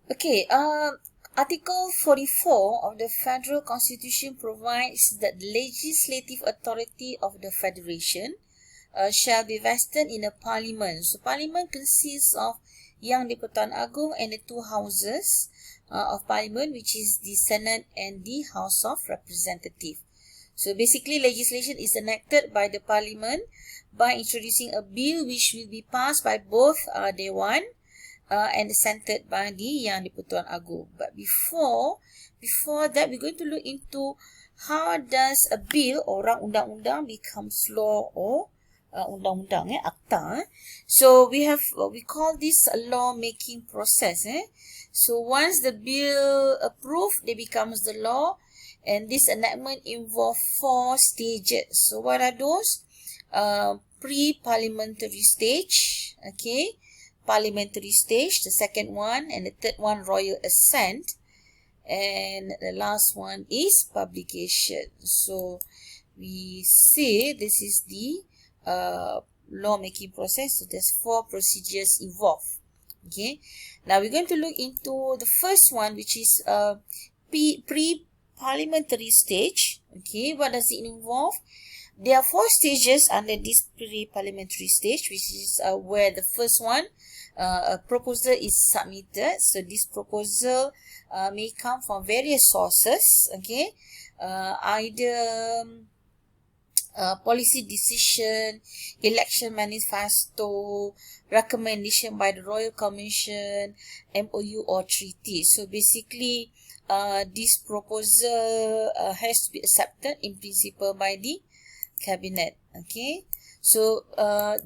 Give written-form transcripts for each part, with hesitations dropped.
Okay, Article 44 of the Federal Constitution provides that the legislative authority of the Federation shall be vested in a parliament. So parliament consists of Yang di-Pertuan Agong and the two houses of parliament, which is the Senate and the House of Representatives. So basically legislation is enacted by the parliament by introducing a bill which will be passed by both Dewan and centered by the Yang di-Pertuan Agong. But before that, we're going to look into how does a bill or undang-undang becomes law or undang-undang, akta. So we call this a law-making process. So once the bill approved, it becomes the law, and this enactment involves 4 stages. So what are those? Pre-parliamentary stage, okay, parliamentary stage, the second one, and the third one royal assent, and the last one is publication. So we say this is the law-making process. So there's 4 procedures involved. Okay, now we're going to look into the first one, which is pre-parliamentary stage. Okay, what does it involve? There are 4 stages under this pre-parliamentary stage, which is where the first one, a proposal is submitted. So this proposal may come from various sources. Okay, either policy decision, election manifesto, recommendation by the Royal Commission, MOU or treaty. So basically, this proposal has to be accepted in principle by the cabinet. Okay, so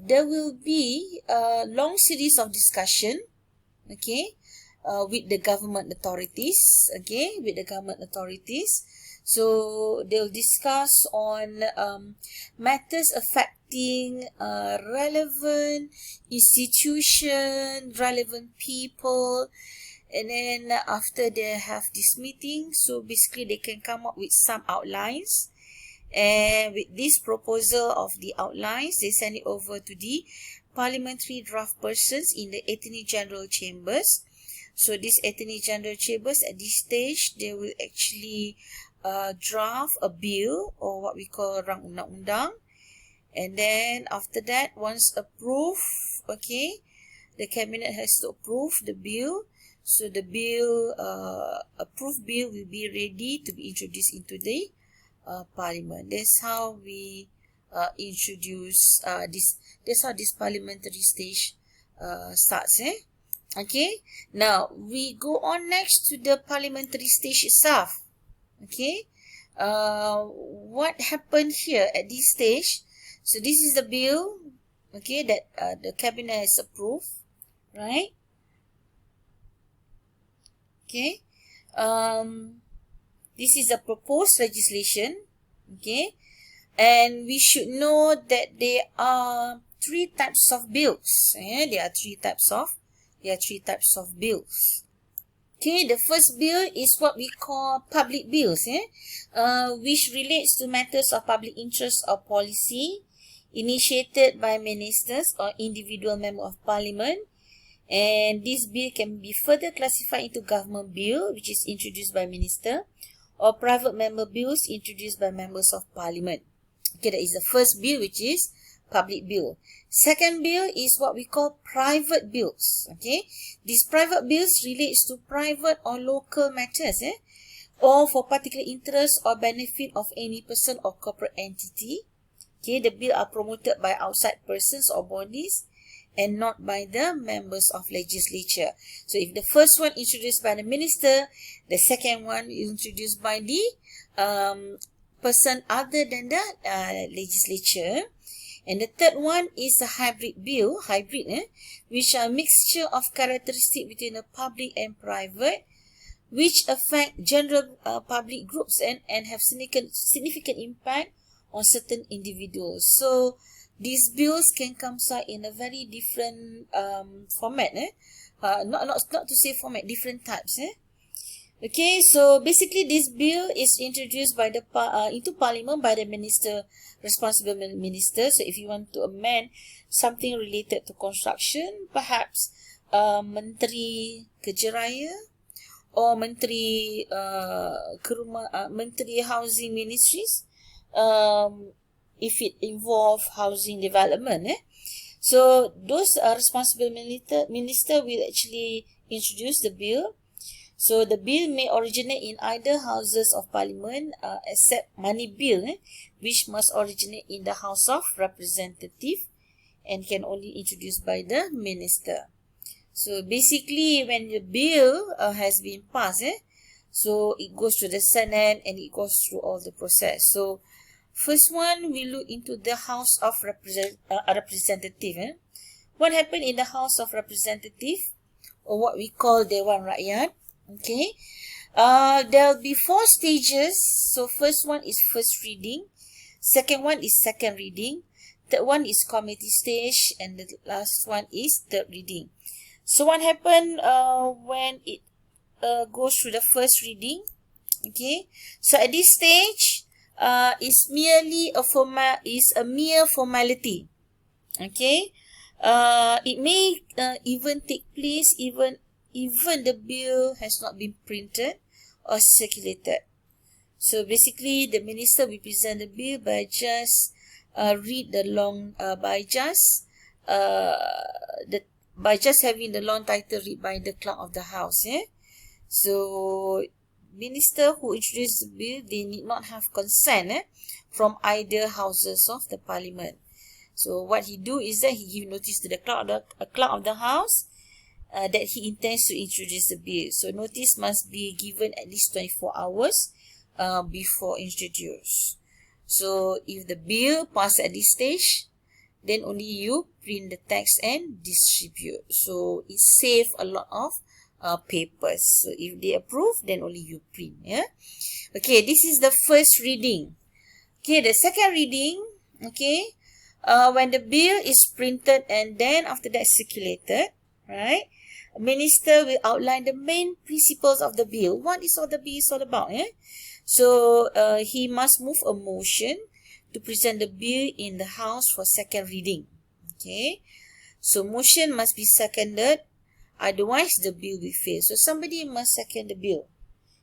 there will be a long series of discussion, okay, with the government authorities. Okay, with the government authorities. So they'll discuss on matters affecting relevant institution, relevant people, and then after they have this meeting, so basically they can come up with some outlines. And with this proposal of the outlines, they send it over to the parliamentary draft persons in the Attorney General Chambers. So these Attorney General Chambers at this stage, they will actually draft a bill, or what we call rang undang-undang. And then after that, once approved, okay, the cabinet has to approve the bill. So the bill, approved bill will be ready to be introduced into the parliament. That's how we introduce that's how this parliamentary stage starts. Okay, now we go on next to the parliamentary stage itself. Okay, what happened here at this stage? So this is the bill, okay, that the cabinet has approved, right? Okay, this is a proposed legislation, okay, and we should know that there are 3 types of bills. There are three types of bills. Okay, the first bill is what we call public bills, which relates to matters of public interest or policy initiated by ministers or individual member of parliament. And this bill can be further classified into government bill, which is introduced by minister, or private member bills introduced by members of parliament. Okay, that is the first bill, which is public bill. Second bill is what we call private bills. Okay, these private bills relates to private or local matters, or for particular interest or benefit of any person or corporate entity. Okay, the bill are promoted by outside persons or bodies and not by the members of legislature. So if the first one introduced by the minister, the second one introduced by the person other than the legislature. And the third one is a hybrid bill, which are a mixture of characteristics between the public and private, which affect general public groups and have significant impact on certain individuals. So these bills can come out in a very different format. Not to say format, different types. Okay, so basically this bill is introduced by the into parliament by the minister, responsible minister. So if you want to amend something related to construction, perhaps Menteri Kerja Raya or Menteri Menteri Housing Ministries, if it involve housing development. So those responsible minister will actually introduce the bill. So the bill may originate in either houses of parliament except money bill, which must originate in the House of Representatives and can only introduced by the minister. So basically, when the bill has been passed, so it goes to the Senate and it goes through all the process. So first one, we look into the House of Representatives. What happened in the House of Representatives, or what we call Dewan Rakyat? Okay, there will be 4 stages. So first one is first reading, second one is second reading, third one is committee stage, and the last one is third reading. So what happened when it goes through the first reading? Okay, so at this stage, it's merely a mere formality. Okay, it may even take place even the bill has not been printed or circulated. So basically, the minister will present the bill by just by just having the long title read by the clerk of the house. So minister who introduced the bill, they need not have consent from either houses of the parliament. So what he do is that he give notice to the clerk of the house that he intends to introduce the bill. So notice must be given at least 24 hours before introduced. So if the bill passes at this stage, then only you print the text and distribute. So it saves a lot of papers. So if they approve, then only you print. Okay, this is the first reading. Okay, the second reading, okay, when the bill is printed and then after that circulated, right, a minister will outline the main principles of the bill. What is all the bill is all about? So he must move a motion to present the bill in the house for second reading. Okay, so motion must be seconded, otherwise the bill will fail. So somebody must second the bill.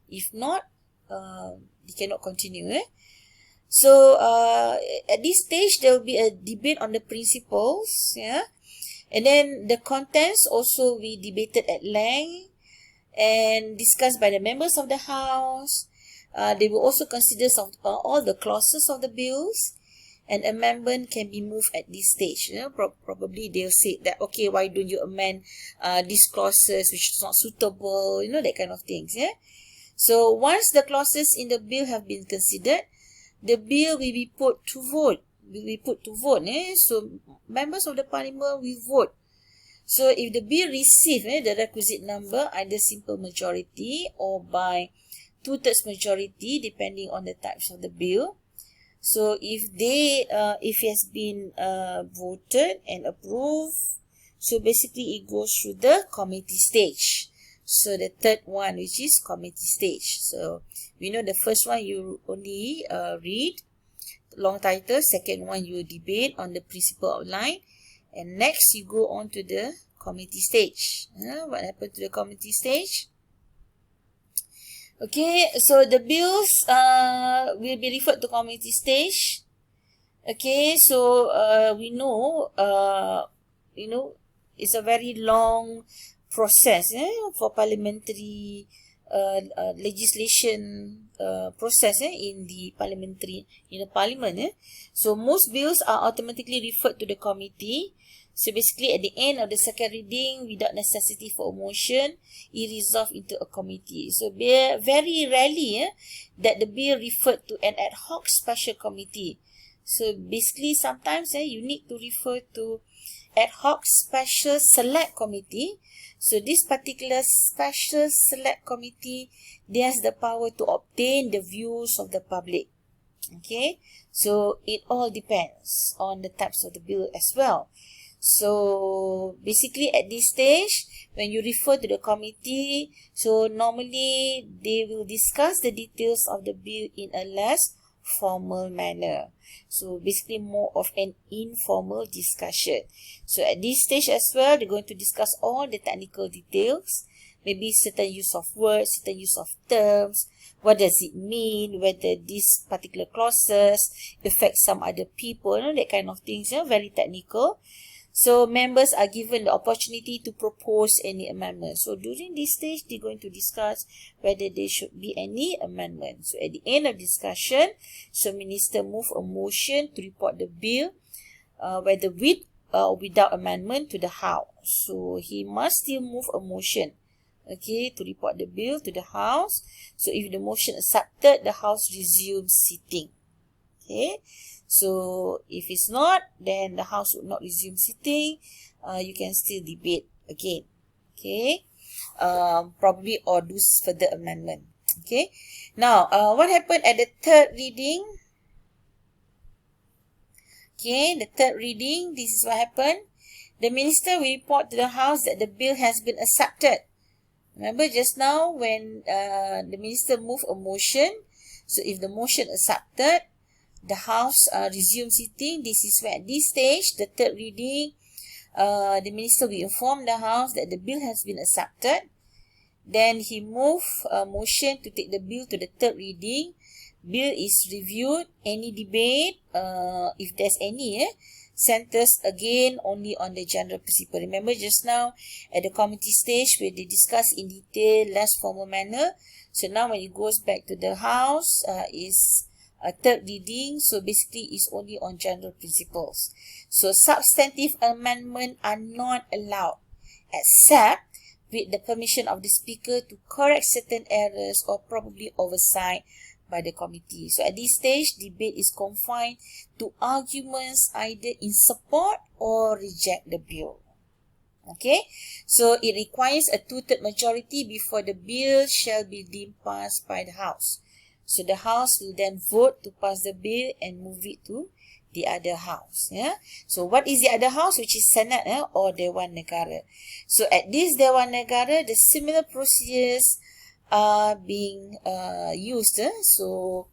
If not, they cannot continue. So at this stage, there will be a debate on the principles. And then the contents also will be debated at length and discussed by the members of the house. They will also consider all the clauses of the bills, and amendment can be moved at this stage. Probably they'll say that, okay, why don't you amend these clauses which is not suitable, that kind of things. So once the clauses in the bill have been considered, the bill will be put to vote. So members of the parliament will vote. So if the bill receive the requisite number, either simple majority or by 2/3 majority, depending on the types of the bill. So if it has been voted and approved, so basically it goes through the committee stage. So the third one, which is committee stage. So we know the first one you only read long title, second one you debate on the principal outline, and next you go on to the committee stage. What happened to the committee stage? Okay, so the bills will be referred to committee stage. Okay, so we know it's a very long process for parliamentary legislation process in the parliament. So most bills are automatically referred to the committee. So basically at the end of the second reading, without necessity for a motion, it resolves into a committee. So very rarely that the bill referred to an ad hoc special committee. So basically sometimes you need to refer to ad hoc special select committee. So this particular special select committee, they has the power to obtain the views of the public. Okay, so it all depends on the types of the bill as well. So basically at this stage, when you refer to the committee, so normally they will discuss the details of the bill in a less formal manner. So basically more of an informal discussion. So at this stage as well, they're going to discuss all the technical details, maybe certain use of words, certain use of terms, what does it mean, whether these particular clauses affect some other people, that kind of things, very technical. So members are given the opportunity to propose any amendment. So during this stage, they're going to discuss whether there should be any amendment. So at the end of discussion, so minister move a motion to report the bill, whether with or without amendment, to the House. So he must still move a motion, okay, to report the bill to the House. So if the motion accepted, the House resumes sitting. Okay. So if it's not, then the House would not resume sitting. You can still debate again. Okay. Probably or do further amendment. Okay. Now, what happened at the third reading? Okay, the third reading, this is what happened. The minister will report to the House that the bill has been accepted. Remember just now when the minister moved a motion, so if the motion accepted, the House resumes sitting. This is where at this stage, the third reading, the minister will inform the House that the bill has been accepted. Then he moves a motion to take the bill to the third reading. Bill is reviewed. Any debate, if there's any, centers again only on the general principle. Remember just now at the committee stage where they discuss in detail, less formal manner. So now when it goes back to the House, is a third reading. So basically it's only on general principles. So substantive amendments are not allowed except with the permission of the speaker to correct certain errors or probably oversight by the committee. So at this stage, debate is confined to arguments either in support or reject the bill. Okay, so it requires a 2/3 majority before the bill shall be deemed passed by the House. So the House will then vote to pass the bill and move it to the other House. Yeah. So what is the other House? Which is Senate or Dewan Negara. So at this Dewan Negara, the similar procedures are being used. So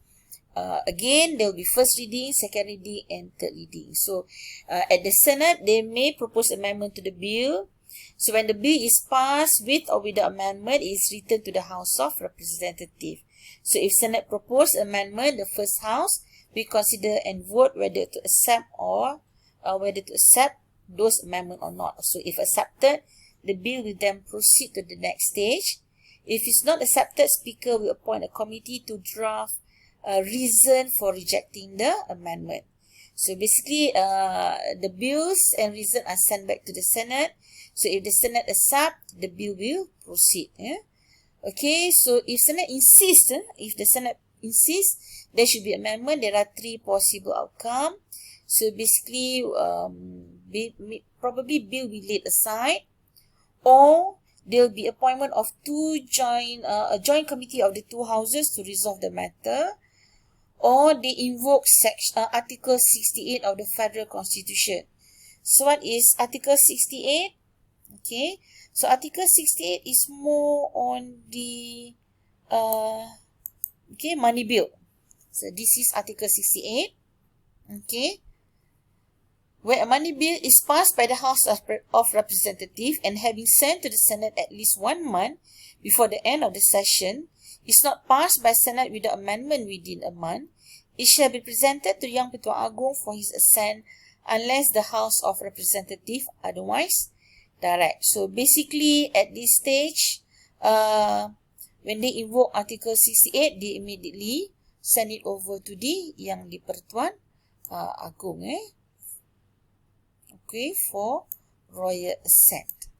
again, there will be first reading, second reading, and third reading. So at the Senate, they may propose amendment to the bill. So when the bill is passed with or without amendment, it is returned to the House of Representatives. So if Senate propose amendment, the first House will consider and vote whether to accept or whether to accept those amendments or not. So if accepted, the bill will then proceed to the next stage. If it's not accepted, Speaker will appoint a committee to draft a reason for rejecting the amendment. So basically, the bills and reason are sent back to the Senate. So if the Senate accepts, the bill will proceed. Yeah? Okay, so if Senate insists, there should be amendment. There are 3 possible outcomes. So basically, probably bill will be laid aside, or there will be appointment of a joint committee of the 2 houses to resolve the matter, or they invoke Article 68 of the Federal Constitution. So what is Article 68? Okay, so Article 68 is more on the money bill. So this is Article 68. Okay, where a money bill is passed by the House of Representatives and having sent to the Senate at least 1 month before the end of the session, is not passed by Senate without amendment within a month, it shall be presented to Yang Ketua Agong for his assent unless the House of Representatives otherwise direct. So basically at this stage, when they invoke Article 68, they immediately send it over to the Yang di-Pertuan Agong. Okay, for royal assent.